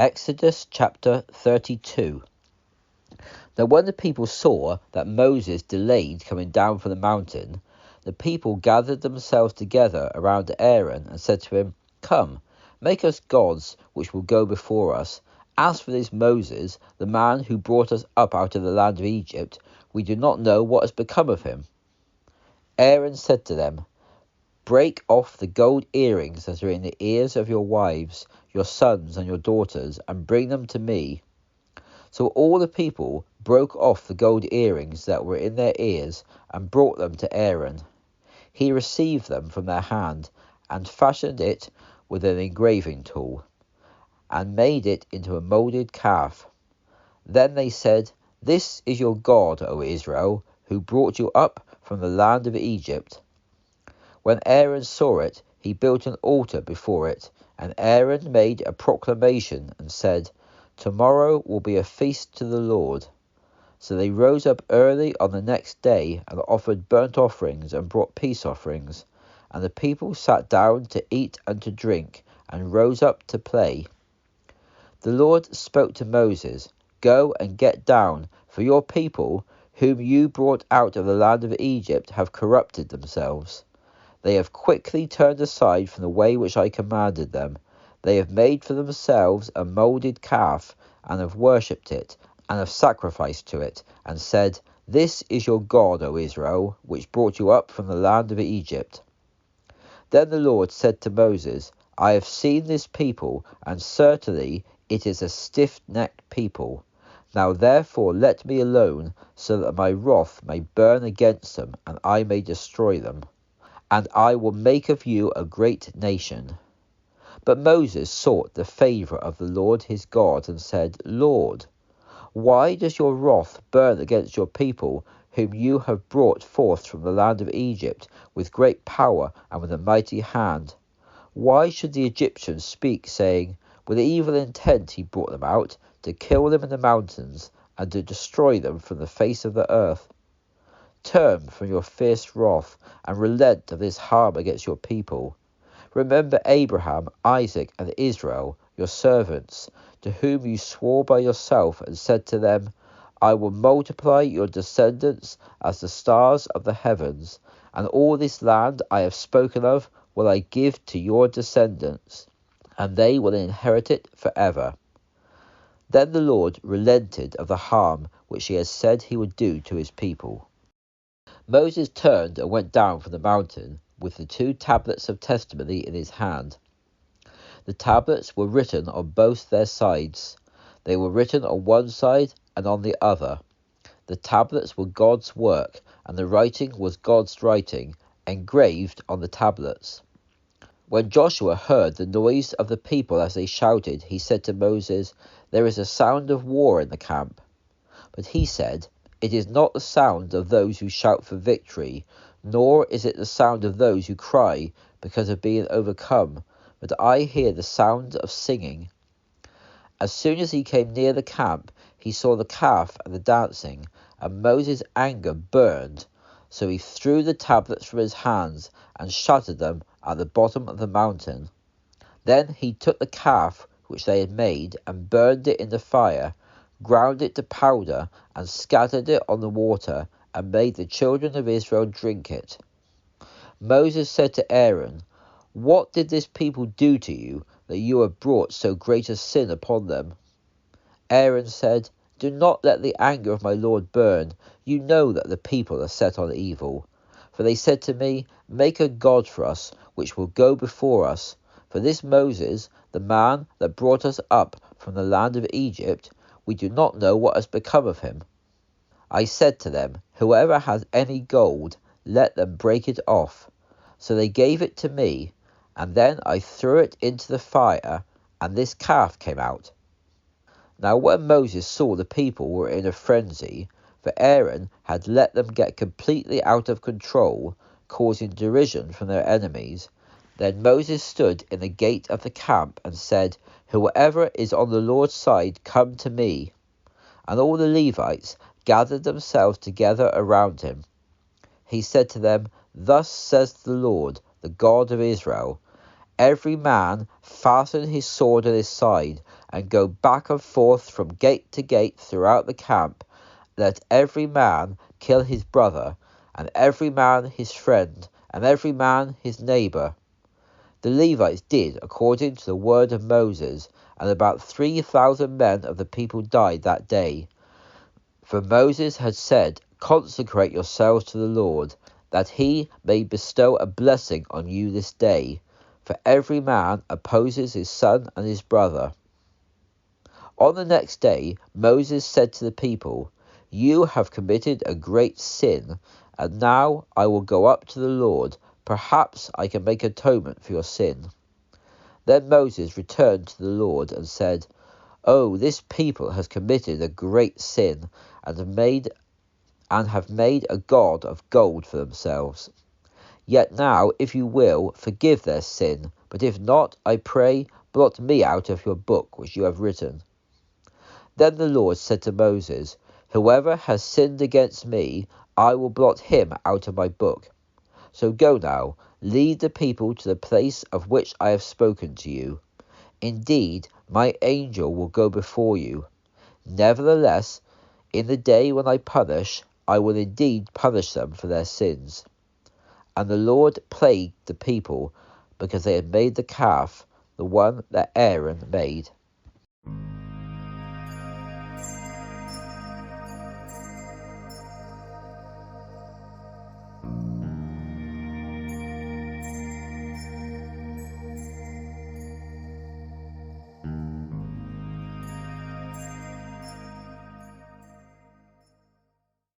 Exodus chapter 32. Now when the people saw that Moses delayed coming down from the mountain, the people gathered themselves together around Aaron and said to him, "Come, make us gods which will go before us. As for this Moses, the man who brought us up out of the land of Egypt, we do not know what has become of him." Aaron said to them, "Break off the gold earrings that are in the ears of your wives, your sons and your daughters, and bring them to me." So all the people broke off the gold earrings that were in their ears and brought them to Aaron. He received them from their hand and fashioned it with an engraving tool and made it into a moulded calf. Then they said, "This is your God, O Israel, who brought you up from the land of Egypt." When Aaron saw it, he built an altar before it, and Aaron made a proclamation and said, "Tomorrow will be a feast to the Lord." So they rose up early on the next day and offered burnt offerings and brought peace offerings. And the people sat down to eat and to drink, and rose up to play. The Lord spoke to Moses, "Go and get down, for your people, whom you brought out of the land of Egypt, have corrupted themselves. They have quickly turned aside from the way which I commanded them. They have made for themselves a moulded calf, and have worshipped it, and have sacrificed to it, and said, 'This is your God, O Israel, which brought you up from the land of Egypt.'" Then the Lord said to Moses, "I have seen this people, and certainly it is a stiff-necked people. Now therefore let me alone, so that my wrath may burn against them, and I may destroy them. And I will make of you a great nation." But Moses sought the favour of the Lord his God, and said, "Lord, why does your wrath burn against your people, whom you have brought forth from the land of Egypt with great power and with a mighty hand? Why should the Egyptians speak, saying, 'With evil intent he brought them out, to kill them in the mountains, and to destroy them from the face of the earth'? Turn from your fierce wrath, and relent of this harm against your people. Remember Abraham, Isaac, and Israel, your servants, to whom you swore by yourself, and said to them, 'I will multiply your descendants as the stars of the heavens, and all this land I have spoken of will I give to your descendants, and they will inherit it forever.'" Then the Lord relented of the harm which he had said he would do to his people. Moses turned and went down from the mountain with the 2 tablets of testimony in his hand. The tablets were written on both their sides. They were written on one side and on the other. The tablets were God's work, and the writing was God's writing, engraved on the tablets. When Joshua heard the noise of the people as they shouted, he said to Moses, "There is a sound of war in the camp." But he said, "It is not the sound of those who shout for victory, nor is it the sound of those who cry because of being overcome, but I hear the sound of singing." As soon as he came near the camp, he saw the calf and the dancing, and Moses' anger burned. So he threw the tablets from his hands and shattered them at the bottom of the mountain. Then he took the calf which they had made and burned it in the fire, ground it to powder, and scattered it on the water, and made the children of Israel drink it. Moses said to Aaron, "What did this people do to you, that you have brought so great a sin upon them?" Aaron said, "Do not let the anger of my Lord burn. You know that the people are set on evil. For they said to me, 'Make a god for us, which will go before us.' For this Moses, the man that brought us up from the land of Egypt, we do not know what has become of him." I said to them, "Whoever has any gold, let them break it off." So they gave it to me, and then I threw it into the fire, and this calf came out. Now when Moses saw the people were in a frenzy, for Aaron had let them get completely out of control, causing derision from their enemies, then Moses stood in the gate of the camp and said, "Whoever is on the Lord's side, come to me." And all the Levites gathered themselves together around him. He said to them, "Thus says the Lord, the God of Israel, every man fasten his sword at his side, and go back and forth from gate to gate throughout the camp. Let every man kill his brother, and every man his friend, and every man his neighbour." The Levites did according to the word of Moses, and about 3,000 men of the people died that day. For Moses had said, "Consecrate yourselves to the Lord, that he may bestow a blessing on you this day. For every man opposes his son and his brother." On the next day Moses said to the people, "You have committed a great sin, and now I will go up to the Lord. Perhaps I can make atonement for your sin." Then Moses returned to the Lord and said, "Oh, this people has committed a great sin, and have made a god of gold for themselves. Yet now, if you will, forgive their sin, but if not, I pray, blot me out of your book which you have written." Then the Lord said to Moses, "Whoever has sinned against me, I will blot him out of my book. So go now, lead the people to the place of which I have spoken to you. Indeed, my angel will go before you. Nevertheless, in the day when I punish, I will indeed punish them for their sins." And the Lord plagued the people because they had made the calf, the one that Aaron made.